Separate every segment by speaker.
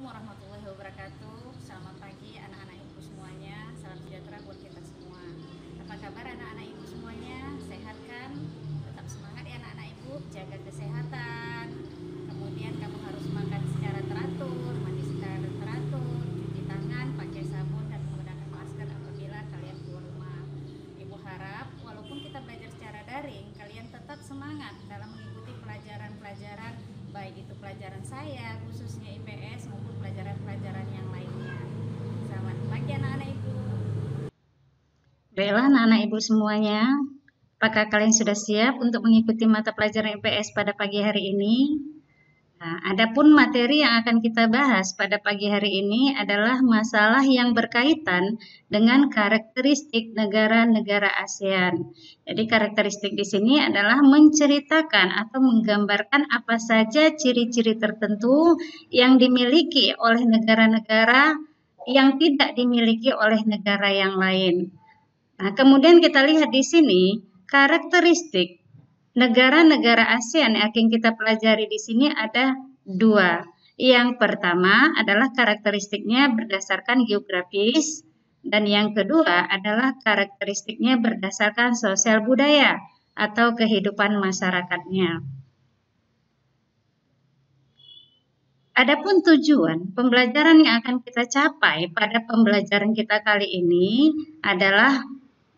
Speaker 1: warahmatullahi wabarakatuh. Selamat pagi anak-anak ibu semuanya. Salam sejahtera buat kita semua. Apa kabar anak-anak ibu semuanya? Sehat kan? Tetap semangat ya anak-anak ibu. Jaga kesehatan. Kemudian kamu harus makan secara teratur, mandi secara teratur, cuci tangan, pakai sabun dan menggunakan masker apabila kalian keluar rumah. Ibu harap walaupun kita belajar secara daring, kalian tetap semangat dalam mengikuti pelajaran-pelajaran, baik itu pelajaran saya khususnya IPS maupun pelajaran-pelajaran yang lainnya. Selamat pagi anak-anak ibu.
Speaker 2: Baiklah anak-anak ibu semuanya, apakah kalian sudah siap untuk mengikuti mata pelajaran IPS pada pagi hari ini? Nah, adapun materi yang akan kita bahas pada pagi hari ini adalah masalah yang berkaitan dengan karakteristik negara-negara ASEAN. Jadi karakteristik di sini adalah menceritakan atau menggambarkan apa saja ciri-ciri tertentu yang dimiliki oleh negara-negara yang tidak dimiliki oleh negara yang lain. Nah, kemudian kita lihat di sini karakteristik negara-negara ASEAN yang akan kita pelajari di sini ada dua. Yang pertama adalah karakteristiknya berdasarkan geografis, dan yang kedua adalah karakteristiknya berdasarkan sosial budaya atau kehidupan masyarakatnya. Adapun tujuan pembelajaran yang akan kita capai pada pembelajaran kita kali ini adalah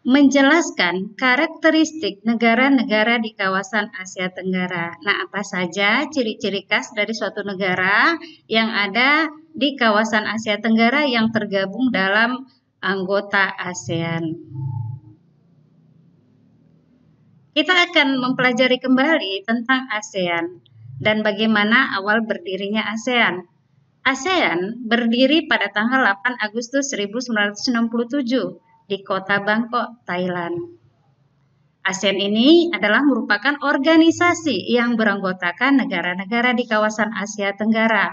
Speaker 2: menjelaskan karakteristik negara-negara di kawasan Asia Tenggara. Nah, apa saja ciri-ciri khas dari suatu negara yang ada di kawasan Asia Tenggara yang tergabung dalam anggota ASEAN? Kita akan mempelajari kembali tentang ASEAN dan bagaimana awal berdirinya ASEAN. ASEAN berdiri pada tanggal 8 Agustus 1967 di kota Bangkok, Thailand. ASEAN ini adalah merupakan organisasi yang beranggotakan negara-negara di kawasan Asia Tenggara,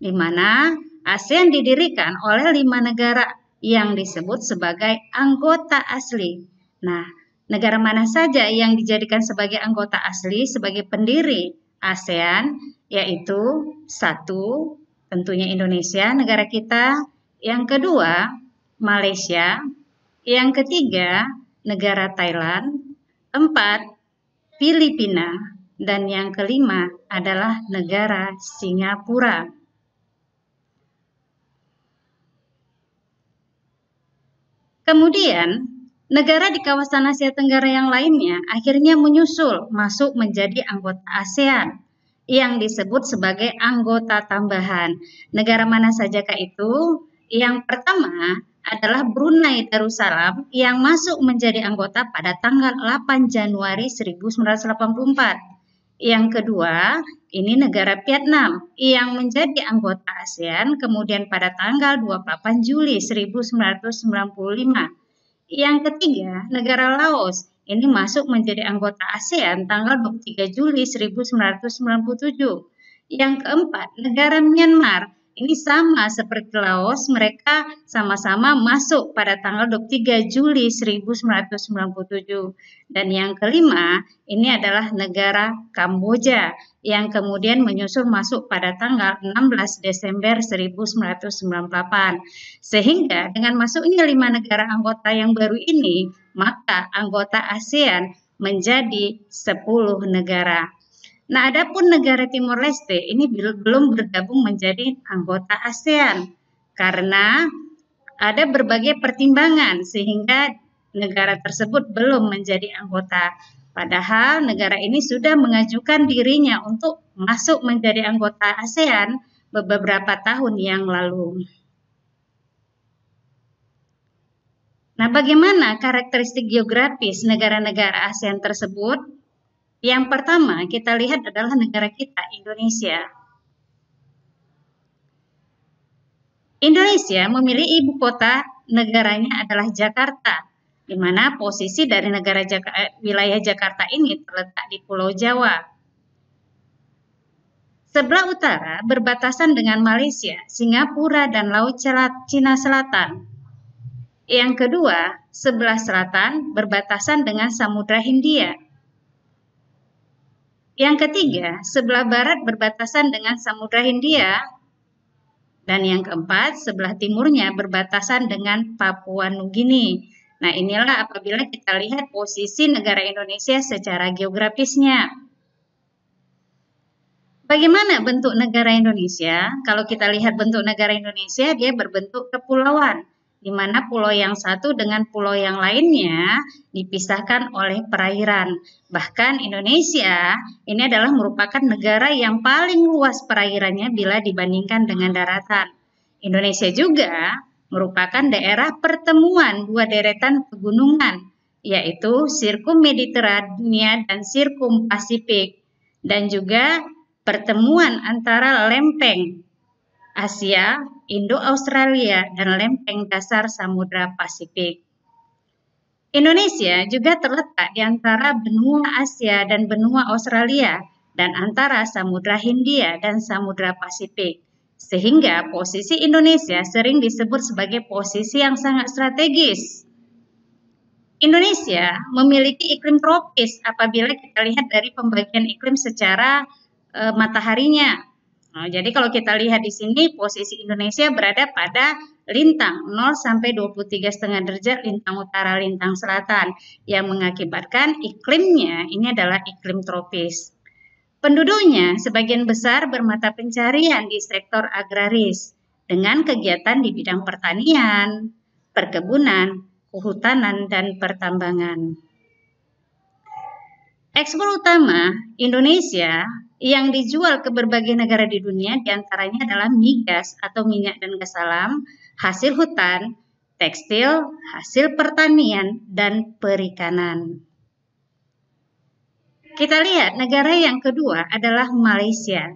Speaker 2: di mana ASEAN didirikan oleh 5 negara yang disebut sebagai anggota asli. Nah, negara mana saja yang dijadikan sebagai anggota asli sebagai pendiri ASEAN, yaitu satu, tentunya Indonesia, negara kita. Yang kedua, Malaysia. Yang ketiga, negara Thailand. 4, Filipina. Dan yang kelima adalah negara Singapura. Kemudian, negara di kawasan Asia Tenggara yang lainnya akhirnya menyusul masuk menjadi anggota ASEAN yang disebut sebagai anggota tambahan. Negara mana sajakah itu? Yang pertama adalah Brunei Darussalam yang masuk menjadi anggota pada tanggal 8 Januari 1984. Yang kedua, ini negara Vietnam yang menjadi anggota ASEAN kemudian pada tanggal 28 Juli 1995. Yang ketiga, negara Laos ini masuk menjadi anggota ASEAN tanggal 23 Juli 1997. Yang keempat, negara Myanmar. Ini sama seperti Laos, mereka sama-sama masuk pada tanggal 23 Juli 1997. Dan yang kelima, ini adalah negara Kamboja yang kemudian menyusul masuk pada tanggal 16 Desember 1998. Sehingga dengan masuknya 5 negara anggota yang baru ini, maka anggota ASEAN menjadi 10 negara. Nah, adapun negara Timor Leste ini belum bergabung menjadi anggota ASEAN karena ada berbagai pertimbangan sehingga negara tersebut belum menjadi anggota. Padahal negara ini sudah mengajukan dirinya untuk masuk menjadi anggota ASEAN beberapa tahun yang lalu. Nah, bagaimana karakteristik geografis negara-negara ASEAN tersebut? Yang pertama kita lihat adalah negara kita, Indonesia. Indonesia memiliki ibu kota negaranya adalah Jakarta, di mana posisi dari wilayah Jakarta ini terletak di Pulau Jawa. Sebelah utara berbatasan dengan Malaysia, Singapura, dan Laut Cina Selatan. Yang kedua, sebelah selatan berbatasan dengan Samudra Hindia. Yang ketiga, sebelah barat berbatasan dengan Samudra Hindia. Dan yang keempat, sebelah timurnya berbatasan dengan Papua Nugini. Nah, inilah apabila kita lihat posisi negara Indonesia secara geografisnya. Bagaimana bentuk negara Indonesia? Kalau kita lihat bentuk negara Indonesia, dia berbentuk kepulauan, di mana pulau yang satu dengan pulau yang lainnya dipisahkan oleh perairan. Bahkan Indonesia ini adalah merupakan negara yang paling luas perairannya bila dibandingkan dengan daratan. Indonesia juga merupakan daerah pertemuan dua deretan pegunungan, yaitu Sirkum Mediterania dan Sirkum Pasifik, dan juga pertemuan antara lempeng Asia, Indo-Australia, dan lempeng dasar Samudra Pasifik. Indonesia juga terletak di antara benua Asia dan benua Australia, dan antara Samudra Hindia dan Samudra Pasifik. Sehingga posisi Indonesia sering disebut sebagai posisi yang sangat strategis. Indonesia memiliki iklim tropis apabila kita lihat dari pembagian iklim secara mataharinya. Nah, jadi kalau kita lihat di sini posisi Indonesia berada pada lintang 0 sampai 23,5 derajat lintang utara lintang selatan yang mengakibatkan iklimnya ini adalah iklim tropis. Penduduknya sebagian besar bermata pencarian di sektor agraris dengan kegiatan di bidang pertanian, perkebunan, kehutanan, dan pertambangan. Ekspor utama Indonesia yang dijual ke berbagai negara di dunia diantaranya adalah migas atau minyak dan gas alam, hasil hutan, tekstil, hasil pertanian, dan perikanan. Kita lihat negara yang kedua adalah Malaysia.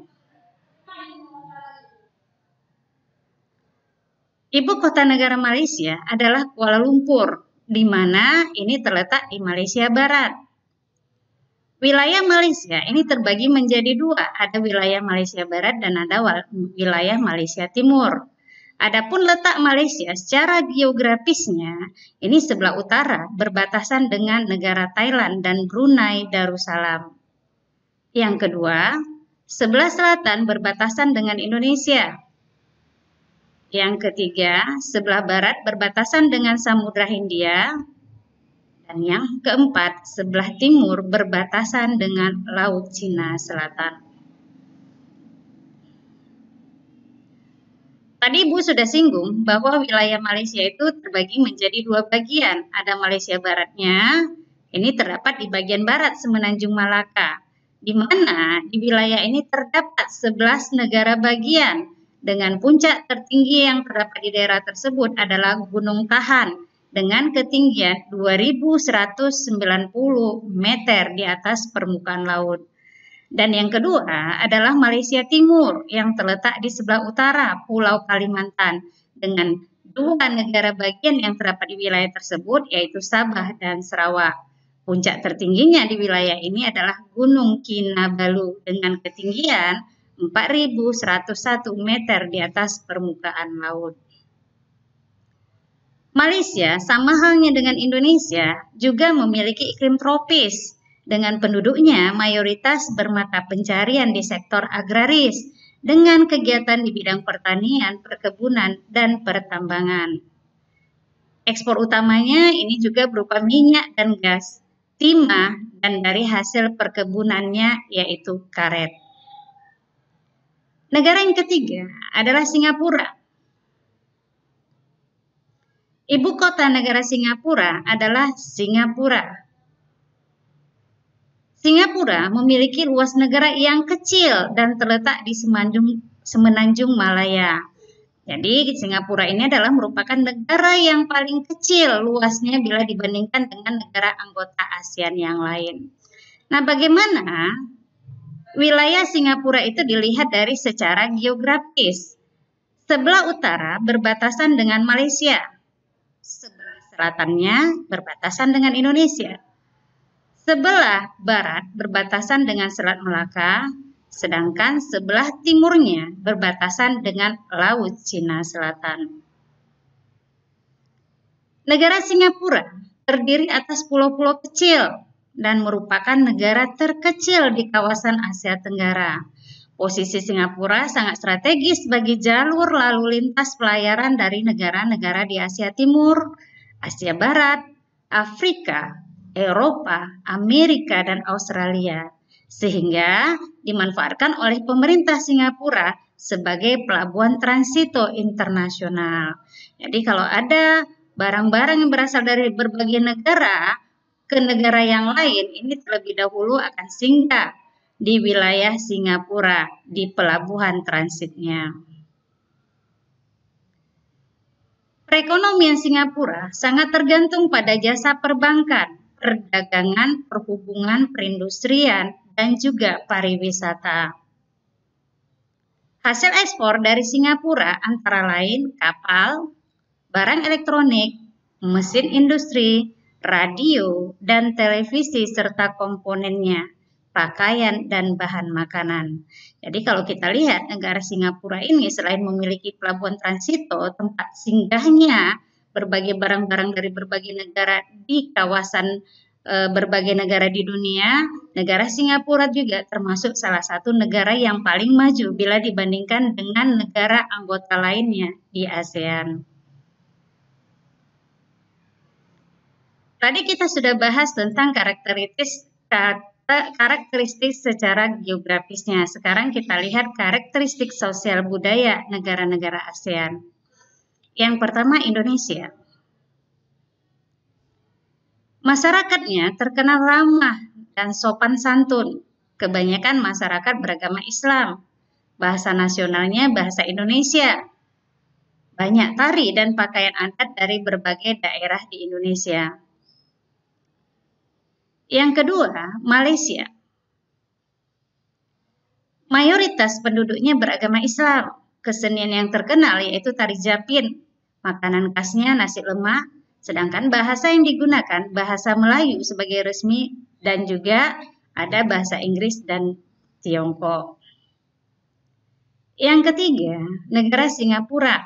Speaker 2: Ibu kota negara Malaysia adalah Kuala Lumpur, di mana ini terletak di Malaysia Barat. Wilayah Malaysia ini terbagi menjadi dua, ada wilayah Malaysia Barat dan ada wilayah Malaysia Timur. Adapun letak Malaysia secara geografisnya, ini sebelah utara berbatasan dengan negara Thailand dan Brunei Darussalam. Yang kedua, sebelah selatan berbatasan dengan Indonesia. Yang ketiga, sebelah barat berbatasan dengan Samudra Hindia. Dan yang keempat, sebelah timur berbatasan dengan Laut Cina Selatan. Tadi Ibu sudah singgung bahwa wilayah Malaysia itu terbagi menjadi dua bagian. Ada Malaysia Baratnya, ini terdapat di bagian barat Semenanjung Malaka, di mana di wilayah ini terdapat 11 negara bagian, dengan puncak tertinggi yang terdapat di daerah tersebut adalah Gunung Tahan, dengan ketinggian 2190 meter di atas permukaan laut. Dan yang kedua adalah Malaysia Timur yang terletak di sebelah utara Pulau Kalimantan dengan dua negara bagian yang terdapat di wilayah tersebut yaitu Sabah dan Sarawak. Puncak tertingginya di wilayah ini adalah Gunung Kinabalu dengan ketinggian 4.101 meter di atas permukaan laut. Malaysia sama halnya dengan Indonesia juga memiliki iklim tropis. Dengan penduduknya mayoritas bermata pencarian di sektor agraris dengan kegiatan di bidang pertanian, perkebunan, dan pertambangan. Ekspor utamanya ini juga berupa minyak dan gas, timah, dan dari hasil perkebunannya yaitu karet. Negara yang ketiga adalah Singapura. Ibu kota negara Singapura adalah Singapura. Singapura memiliki luas negara yang kecil dan terletak di Semenanjung Malaya. Jadi Singapura ini adalah merupakan negara yang paling kecil luasnya bila dibandingkan dengan negara anggota ASEAN yang lain. Nah, bagaimana wilayah Singapura itu dilihat dari secara geografis? Sebelah utara berbatasan dengan Malaysia. Sebelah selatannya berbatasan dengan Indonesia. Sebelah barat berbatasan dengan Selat Melaka, sedangkan sebelah timurnya berbatasan dengan Laut Cina Selatan. Negara Singapura terdiri atas pulau-pulau kecil dan merupakan negara terkecil di kawasan Asia Tenggara. Posisi Singapura sangat strategis bagi jalur lalu lintas pelayaran dari negara-negara di Asia Timur, Asia Barat, Afrika, Eropa, Amerika, dan Australia, sehingga dimanfaatkan oleh pemerintah Singapura sebagai pelabuhan transito internasional. Jadi kalau ada barang-barang yang berasal dari berbagai negara ke negara yang lain, ini terlebih dahulu akan singgah di wilayah Singapura, di pelabuhan transitnya. Perekonomian Singapura sangat tergantung pada jasa perbankan, perdagangan, perhubungan, perindustrian, dan juga pariwisata. Hasil ekspor dari Singapura antara lain kapal, barang elektronik, mesin industri, radio, dan televisi serta komponennya, pakaian, dan bahan makanan. Jadi kalau kita lihat negara Singapura ini selain memiliki pelabuhan transito, tempat singgahnya berbagai barang-barang dari berbagai negara di kawasan berbagai negara di dunia, negara Singapura juga termasuk salah satu negara yang paling maju bila dibandingkan dengan negara anggota lainnya di ASEAN. Tadi kita sudah bahas tentang karakteristik secara geografisnya. Sekarang kita lihat karakteristik sosial budaya negara-negara ASEAN. Yang pertama, Indonesia. Masyarakatnya terkenal ramah dan sopan santun. Kebanyakan masyarakat beragama Islam. Bahasa nasionalnya bahasa Indonesia. Banyak tari dan pakaian adat dari berbagai daerah di Indonesia. Yang kedua, Malaysia. Mayoritas penduduknya beragama Islam. Kesenian yang terkenal yaitu tari Japin. Makanan khasnya nasi lemak, sedangkan bahasa yang digunakan bahasa Melayu sebagai resmi dan juga ada bahasa Inggris dan Tiongkok. Yang ketiga, negara Singapura.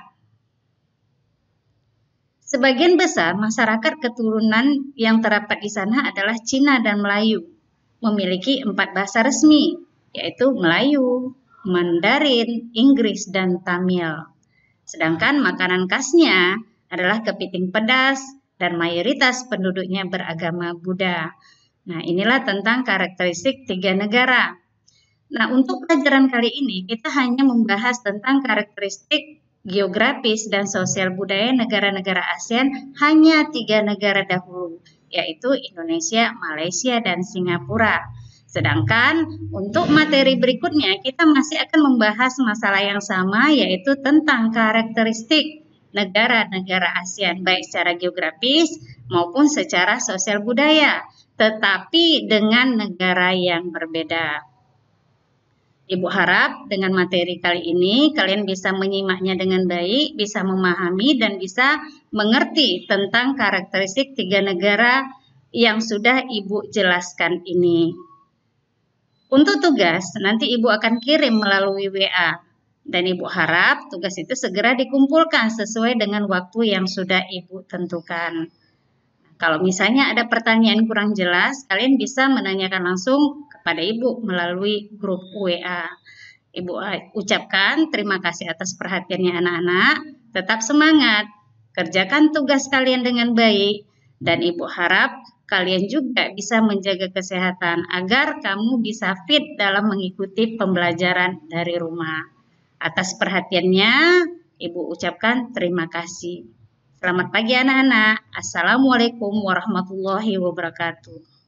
Speaker 2: Sebagian besar masyarakat keturunan yang terdapat di sana adalah Cina dan Melayu. Memiliki 4 bahasa resmi, yaitu Melayu, Mandarin, Inggris, dan Tamil. Sedangkan makanan khasnya adalah kepiting pedas dan mayoritas penduduknya beragama Buddha. Nah, inilah tentang karakteristik 3 negara. Nah, untuk pelajaran kali ini kita hanya membahas tentang karakteristik geografis dan sosial budaya negara-negara ASEAN hanya 3 negara dahulu, yaitu Indonesia, Malaysia, dan Singapura. Sedangkan untuk materi berikutnya kita masih akan membahas masalah yang sama, yaitu tentang karakteristik negara-negara ASEAN, baik secara geografis maupun secara sosial budaya, tetapi dengan negara yang berbeda. Ibu harap dengan materi kali ini kalian bisa menyimaknya dengan baik, bisa memahami dan bisa mengerti tentang karakteristik 3 negara yang sudah Ibu jelaskan ini. Untuk tugas, nanti Ibu akan kirim melalui WA. Dan Ibu harap tugas itu segera dikumpulkan sesuai dengan waktu yang sudah Ibu tentukan. Kalau misalnya ada pertanyaan kurang jelas, kalian bisa menanyakan langsung kepada Ibu melalui grup WA. Ibu ucapkan terima kasih atas perhatiannya anak-anak. Tetap semangat, kerjakan tugas kalian dengan baik. Dan Ibu harap kalian juga bisa menjaga kesehatan agar kamu bisa fit dalam mengikuti pembelajaran dari rumah. Atas perhatiannya, Ibu ucapkan terima kasih. Selamat pagi anak-anak. Assalamualaikum warahmatullahi wabarakatuh.